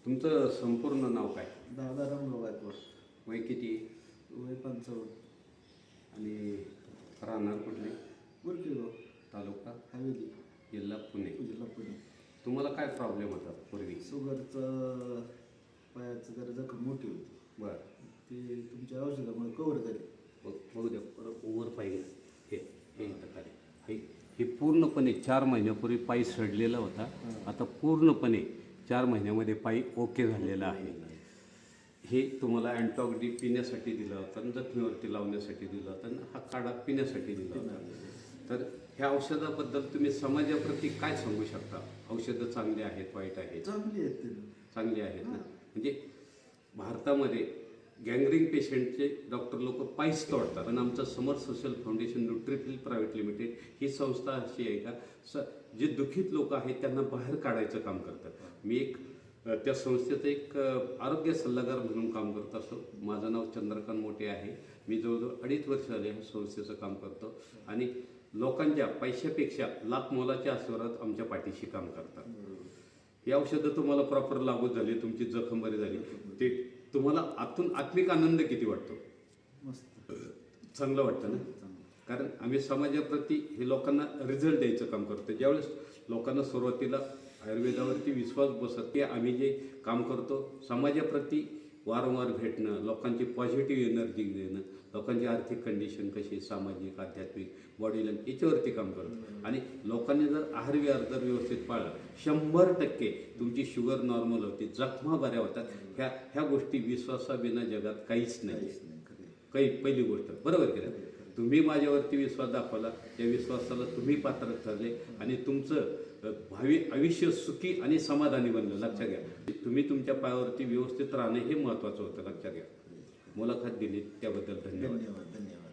तुमचं संपूर्ण नाव काय? दादा रामराव गायकवाड. वय किती? वय 55. आणि राहणार कुठले? गुरकीगाव तालुका हवेली जिल्हा पुणे. जिल्हा पुणे. तुम्हाला काय प्रॉब्लेम होता पूर्वी? शुगरचं पायाचं जरा जखम मोठी होती. बरं, ते तुमच्या औषधामुळे कव्हर झाली. बघू द्या. परत ओव्हर पाहिजे हे हे इथं खाली. हे पूर्णपणे 4 महिन्यापूर्वी पायी सडलेला होता. आता पूर्णपणे 4 महिन्यामध्ये पायी ओके झालेला आहे. हे तुम्हाला अँटॉक डी पिण्यासाठी दिलं होतं आणि जखमीवरती लावण्यासाठी दिलं होतं आणि हा काढा पिण्यासाठी दिला होता. तर ह्या औषधाबद्दल तुम्ही समाजाप्रती काय सांगू शकता? औषधं चांगली आहेत, वाईट आहेत? चांगली आहेत ते. चांगली आहेत ना. म्हणजे भारतामध्ये गँग्रीन पेशंटचे डॉक्टर लोक पायीच तोडतात. पण आमचं समर सोशल फाउंडेशन न्यूट्रिफिल प्रायव्हेट लिमिटेड ही संस्था अशी आहे का जे दुःखित लोक आहेत त्यांना बाहेर काढायचं काम करतात. मी त्या संस्थेचं एक आरोग्य सल्लागार म्हणून काम करत असतो. माझं नाव चंद्रकांत मोठे आहे. मी जवळजवळ 2.5 वर्ष झाले ह्या संस्थेचं काम करतो आणि लोकांच्या पैशापेक्षा लाख मोलाच्या आशीर्वादात आमच्या पाठीशी काम करतात. ही औषधं तुम्हाला प्रॉपर लागू झाली, तुमची जखम बरी झाली, ते तुम्हाला आतून आत्मिक आनंद किती वाटतो? मस्त चांगलं वाटतं ना. कारण आम्ही समाजाप्रती हे लोकांना रिझल्ट द्यायचं काम करतो. ज्यावेळेस लोकांना सुरुवातीला आयुर्वेदावरती विश्वास बसत की आम्ही जे काम करतो समाजाप्रती वारंवार भेटणं, लोकांची पॉझिटिव्ह एनर्जी देणं, लोकांची आर्थिक कंडिशन कशी, सामाजिक, आध्यात्मिक, बॉडी लँग्वेज याच्यावरती काम करतो. आणि लोकांनी जर आहार विहार जर व्यवस्थित पाळला 100% तुमची शुगर नॉर्मल होते, जखमा बऱ्या होतात. ह्या गोष्टी विश्वासाविना जगात काहीच नाही. काही पहिली गोष्ट बरोबर केलं. तुम्ही माझ्यावरती विश्वास दाखवला, त्या विश्वासाला तुम्ही पात्र ठरले आणि तुमचं भावी आयुष्य सुखी आणि समाधानी बनलं. लक्षात घ्या. तुम्ही तुमच्या पायावरती व्यवस्थित राहणं हे महत्त्वाचं होतं. लक्षात घ्या. मुलाखत दिली त्याबद्दल धन्यवाद. धन्यवाद.